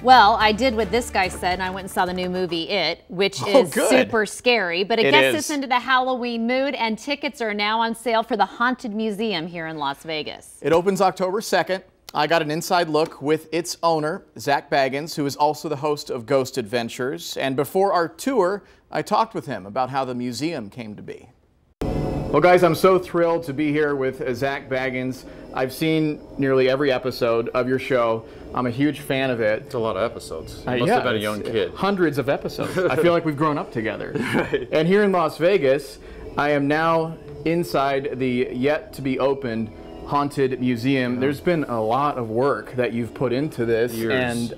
Well, I did what this guy said, and I went and saw the new movie, It, which is super scary, but it gets us into the Halloween mood, and tickets are now on sale for the Haunted Museum here in Las Vegas. It opens October 2nd. I got an inside look with its owner, Zak Bagans, who is also the host of Ghost Adventures. And before our tour, I talked with him about how the museum came to be. Well, guys, I'm so thrilled to be here with Zak Bagans. I've seen nearly every episode of your show. I'm a huge fan of it. It's a lot of episodes. You must have been a young kid. Hundreds of episodes. I feel like we've grown up together. Right. And here in Las Vegas, I am now inside the yet-to-be-opened Haunted Museum. There's been a lot of work that you've put into this, and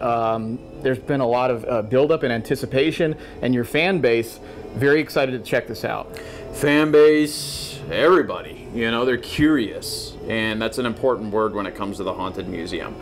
there's been a lot of build-up and anticipation, and your fan base very excited to check this out. Fan base, everybody, you know, they're curious, and that's an important word when it comes to the Haunted Museum.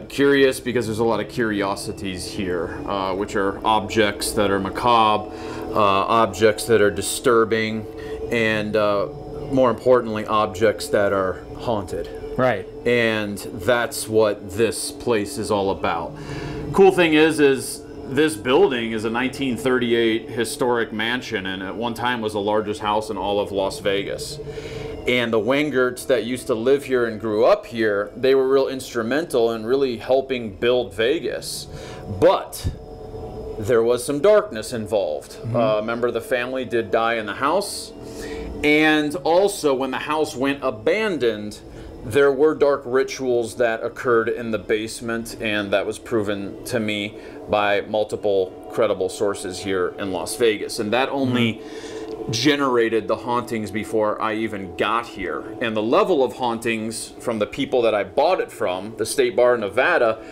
Curious because there's a lot of curiosities here, which are objects that are macabre, objects that are disturbing, and more importantly, objects that are haunted. Right. And that's what this place is all about. Cool thing is this building is a 1938 historic mansion, and at one time was the largest house in all of Las Vegas. And the Wengerts that used to live here and grew up here, they were real instrumental in really helping build Vegas. But there was some darkness involved. A member of the family did die in the house. And also, when the house went abandoned, there were dark rituals that occurred in the basement, and that was proven to me by multiple credible sources here in Las Vegas. And that only generated the hauntings before I even got here. And the level of hauntings from the people that I bought it from, the State Bar of Nevada,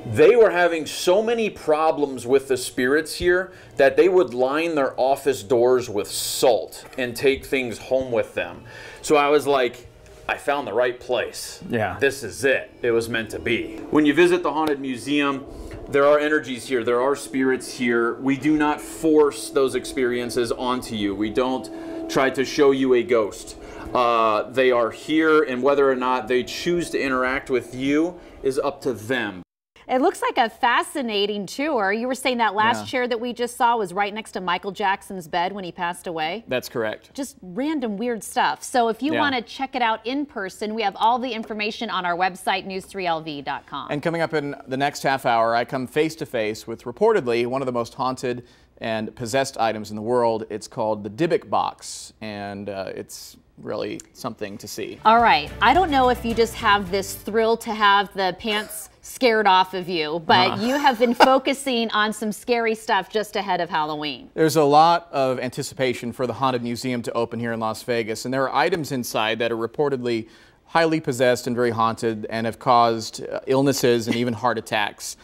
they were having so many problems with the spirits here that they would line their office doors with salt and take things home with them. So I was like, I found the right place. Yeah. This is it. It was meant to be. When you visit the Haunted Museum, there are energies here. There are spirits here. We do not force those experiences onto you. We don't try to show you a ghost. They are here, and whether or not they choose to interact with you is up to them. It looks like a fascinating tour. You were saying that last chair that we just saw was right next to Michael Jackson's bed when he passed away. That's correct. Just random weird stuff. So if you want to check it out in person, we have all the information on our website, news3lv.com. And coming up in the next half hour, I come face to face with reportedly one of the most haunted and possessed items in the world. It's called the Dybbuk box, and it's really something to see. All right. I don't know if you just have this thrill to have the pants scared off of you, but you have been focusing on some scary stuff just ahead of Halloween. There's a lot of anticipation for the Haunted Museum to open here in Las Vegas, and there are items inside that are reportedly highly possessed and very haunted and have caused illnesses and even heart attacks.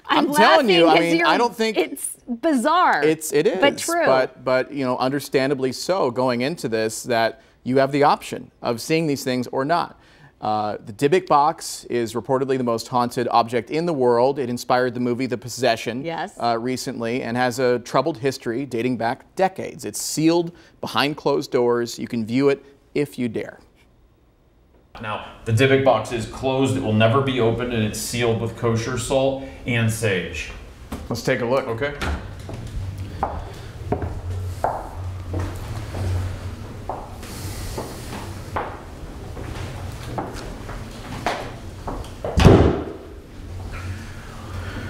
I'm telling you, I mean, I don't think it's bizarre. It is, but true. But you know, understandably so, going into this, that you have the option of seeing these things or not. The Dybbuk box is reportedly the most haunted object in the world. It inspired the movie The Possession recently and has a troubled history dating back decades. It's sealed behind closed doors. You can view it if you dare. Now, the Dybbuk box is closed. It will never be opened, and it's sealed with kosher salt and sage. Let's take a look. Okay.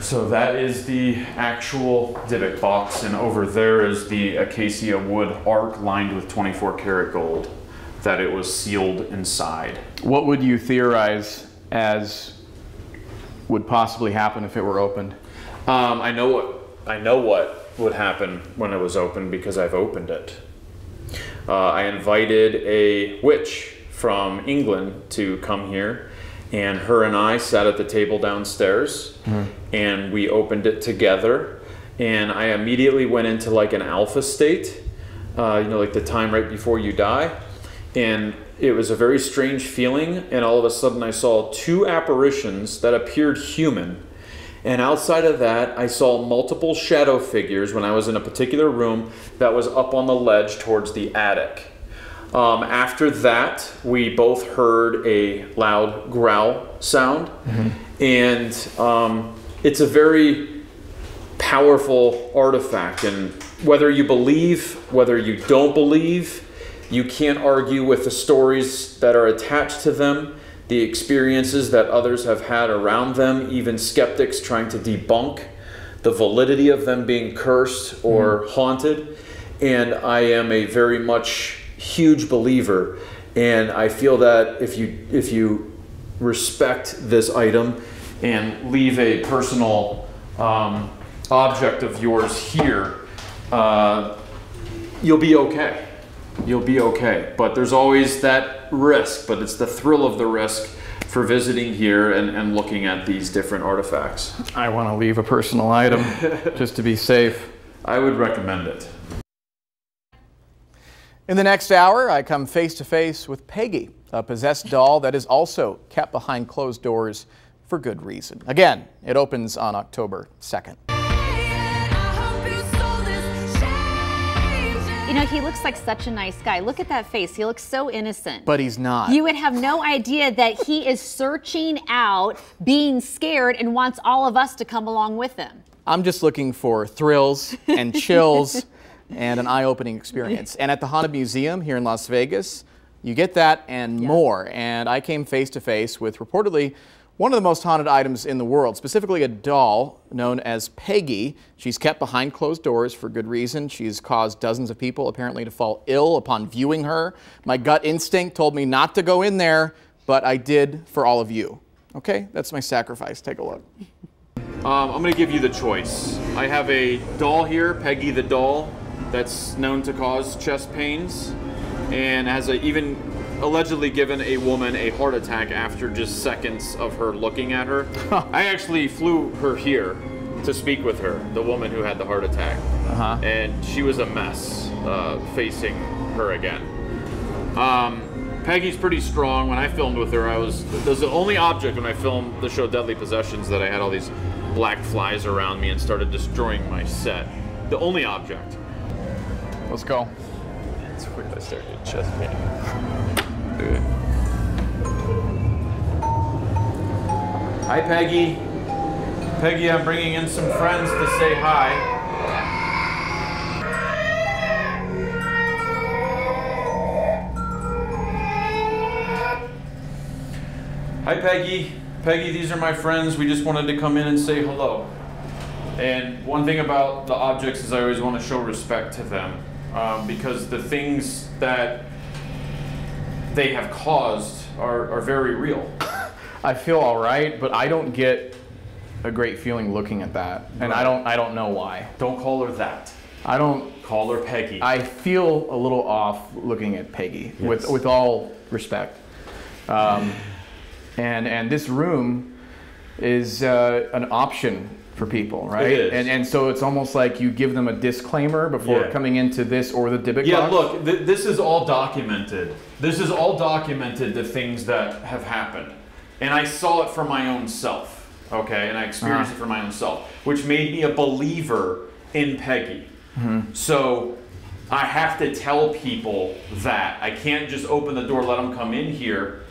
So that is the actual Dybbuk box, and over there is the acacia wood ark lined with 24 karat gold that it was sealed inside. What would you theorize as would possibly happen if it were opened? I know what would happen when it was opened because I've opened it. I invited a witch from England to come here, and her and I sat at the table downstairs, and we opened it together, and I immediately went into like an alpha state, you know, like the time right before you die, and it was a very strange feeling, and all of a sudden I saw two apparitions that appeared human, and outside of that I saw multiple shadow figures when I was in a particular room that was up on the ledge towards the attic. After that, we both heard a loud growl sound, and it's a very powerful artifact, and whether you believe, whether you don't believe, you can't argue with the stories that are attached to them, the experiences that others have had around them, even skeptics trying to debunk the validity of them being cursed or haunted. And I am a very much huge believer, and I feel that if you respect this item and leave a personal object of yours here, you'll be okay. You'll be okay. But there's always that risk, but it's the thrill of the risk for visiting here and looking at these different artifacts. I want to leave a personal item just to be safe. I would recommend it. In the next hour, I come face to face with Peggy, a possessed doll that is also kept behind closed doors for good reason. Again, it opens on October 2nd. You know, he looks like such a nice guy. Look at that face. He looks so innocent. But he's not. You would have no idea that he is searching out, being scared, and wants all of us to come along with him. I'm just looking for thrills and chills and an eye-opening experience. And at the Haunted Museum here in Las Vegas, you get that and more. And I came face to face with reportedly one of the most haunted items in the world, specifically a doll known as Peggy. She's kept behind closed doors for good reason. She's caused dozens of people apparently to fall ill upon viewing her. My gut instinct told me not to go in there, but I did for all of you. Okay, that's my sacrifice. Take a look. I'm going to give you the choice. I have a doll here, Peggy the doll, that's known to cause chest pains and has even allegedly given a woman a heart attack after just seconds of her looking at her. I actually flew her here to speak with her, the woman who had the heart attack. And she was a mess facing her again. Peggy's pretty strong. When I filmed with her, it was the only object when I filmed the show Deadly Possessions that I had all these black flies around me and started destroying my set. The only object. Let's go. That's weird. I started chest pain. Hi, Peggy. Peggy, I'm bringing in some friends to say hi. Hi, Peggy. Peggy, these are my friends. We just wanted to come in and say hello. And one thing about the objects is I always want to show respect to them because the things that they have caused are very real. I feel all right, but I don't get a great feeling looking at that, and I don't know why. Don't call her that. I don't call her Peggy. I feel a little off looking at Peggy, yes. with all respect. And this room is an option for people, right? It is. And so it's almost like you give them a disclaimer before coming into this or the Dybbuk box. Yeah, look, this is all documented. This is all documented, the things that have happened. And I saw it for my own self, okay? And I experienced it for my own self, which made me a believer in Peggy. So I have to tell people that. I can't just open the door, let them come in here,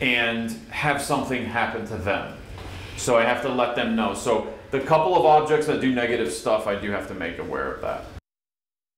and have something happen to them. So I have to let them know. So the couple of objects that do negative stuff, I do have to make aware of that.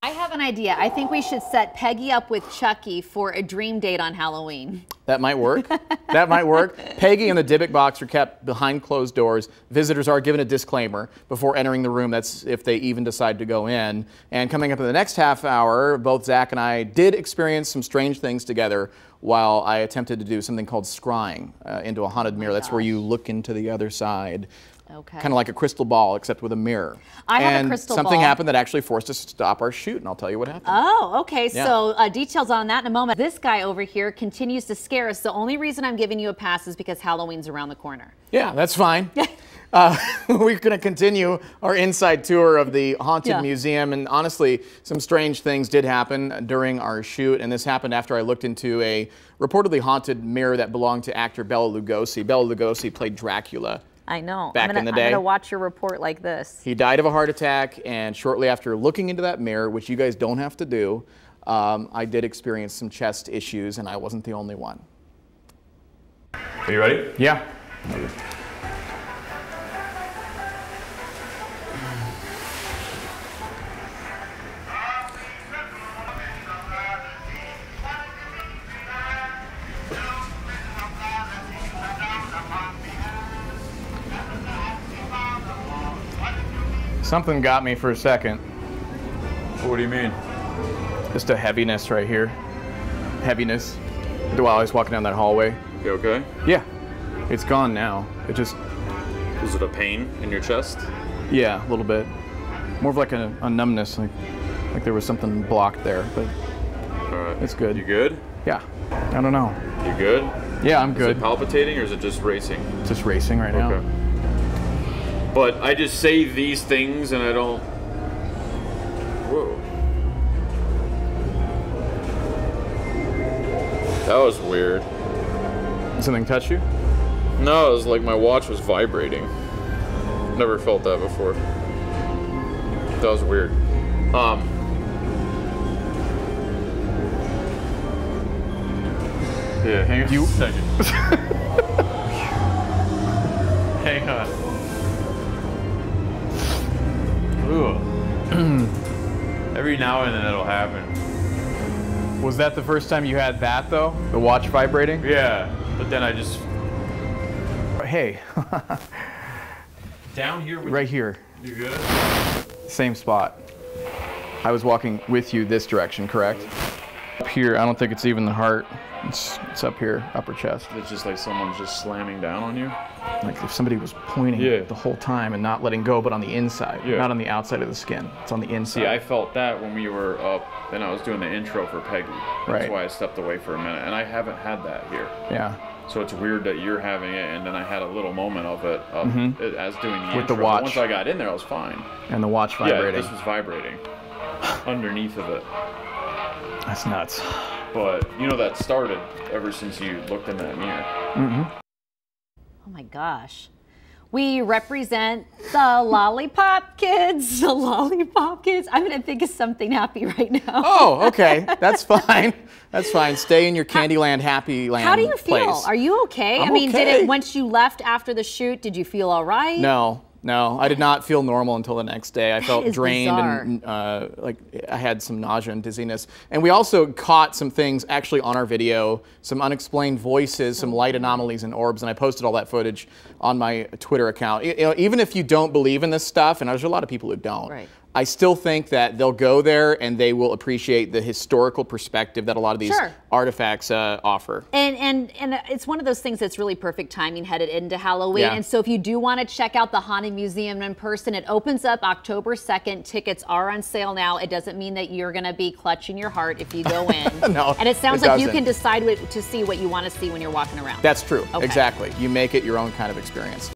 I have an idea. I think we should set Peggy up with Chucky for a dream date on Halloween. That might work. That might work. Peggy and the Dybbuk box are kept behind closed doors. Visitors are given a disclaimer before entering the room. That's if they even decide to go in. And coming up in the next half hour, both Zach and I did experience some strange things together while I attempted to do something called scrying into a haunted mirror. That's where you look into the other side. Okay. Kind of like a crystal ball, except with a mirror. I have a crystal ball. And something happened that actually forced us to stop our shoot, and I'll tell you what happened. Oh, okay. Yeah. So details on that in a moment. This guy over here continues to scare us. The only reason I'm giving you a pass is because Halloween's around the corner. Yeah, that's fine. We're going to continue our inside tour of the Haunted Museum, and honestly, some strange things did happen during our shoot, and this happened after I looked into a reportedly haunted mirror that belonged to actor Bela Lugosi. Bela Lugosi played Dracula. I know. Back in the day. I'm going to watch your report like this. He died of a heart attack, and shortly after looking into that mirror, which you guys don't have to do, I did experience some chest issues, and I wasn't the only one. Are you ready? Yeah. Something got me for a second. What do you mean? Just a heaviness right here. Heaviness. While I was walking down that hallway. You okay? Yeah. It's gone now. It just... Was it a pain in your chest? Yeah, a little bit. More of like a numbness, like there was something blocked there, but all right. It's good. You good? Yeah. I don't know. You good? Yeah, I'm good. Is it palpitating or is it just racing? Just racing right now. Okay. But I just say these things and I don't... Whoa. That was weird. Something touch you? No, it was like my watch was vibrating. Never felt that before. That was weird. Yeah, hang on a second. Hang on. Ooh. Every now and then it'll happen. Was that the first time you had that though? The watch vibrating? Yeah, but then I just... Hey. Down here? Right here. You good? Same spot. I was walking with you this direction, correct? Up here, I don't think it's even the heart. It's up here, upper chest. It's just like someone's just slamming down on you? Like if somebody was pointing the whole time and not letting go, but on the inside, not on the outside of the skin. It's on the inside. See, I felt that when we were up and I was doing the intro for Peggy. That's why I stepped away for a minute. And I haven't had that here. Yeah. So it's weird that you're having it, and then I had a little moment of it, as doing the intro. With the watch. But once I got in there, I was fine. And the watch vibrating. Yeah, this was vibrating underneath of it. That's nuts. But, you know, that started ever since you looked in that mirror. Oh my gosh. We represent the Lollipop Kids. The Lollipop Kids. I'm going to think of something happy right now. Oh, okay. That's fine. That's fine. Stay in your Candyland, Happy Land. How do you feel? Place. Are you okay? I mean, okay. did it, once you left after the shoot, did you feel all right? No. I did not feel normal until the next day. I felt drained bizarre. and like I had some nausea and dizziness. And we also caught some things actually on our video, some unexplained voices, some light anomalies and orbs, and I posted all that footage on my Twitter account. You know, even if you don't believe in this stuff, and there's a lot of people who don't, I still think that they'll go there and they will appreciate the historical perspective that a lot of these artifacts offer. And it's one of those things that's really perfect timing headed into Halloween. And so if you do want to check out the Haunted Museum in person, it opens up October 2nd. Tickets are on sale now. It doesn't mean that you're going to be clutching your heart if you go in. No, and it sounds like you can decide to see what you want to see when you're walking around. That's true. Exactly. You make it your own kind of experience.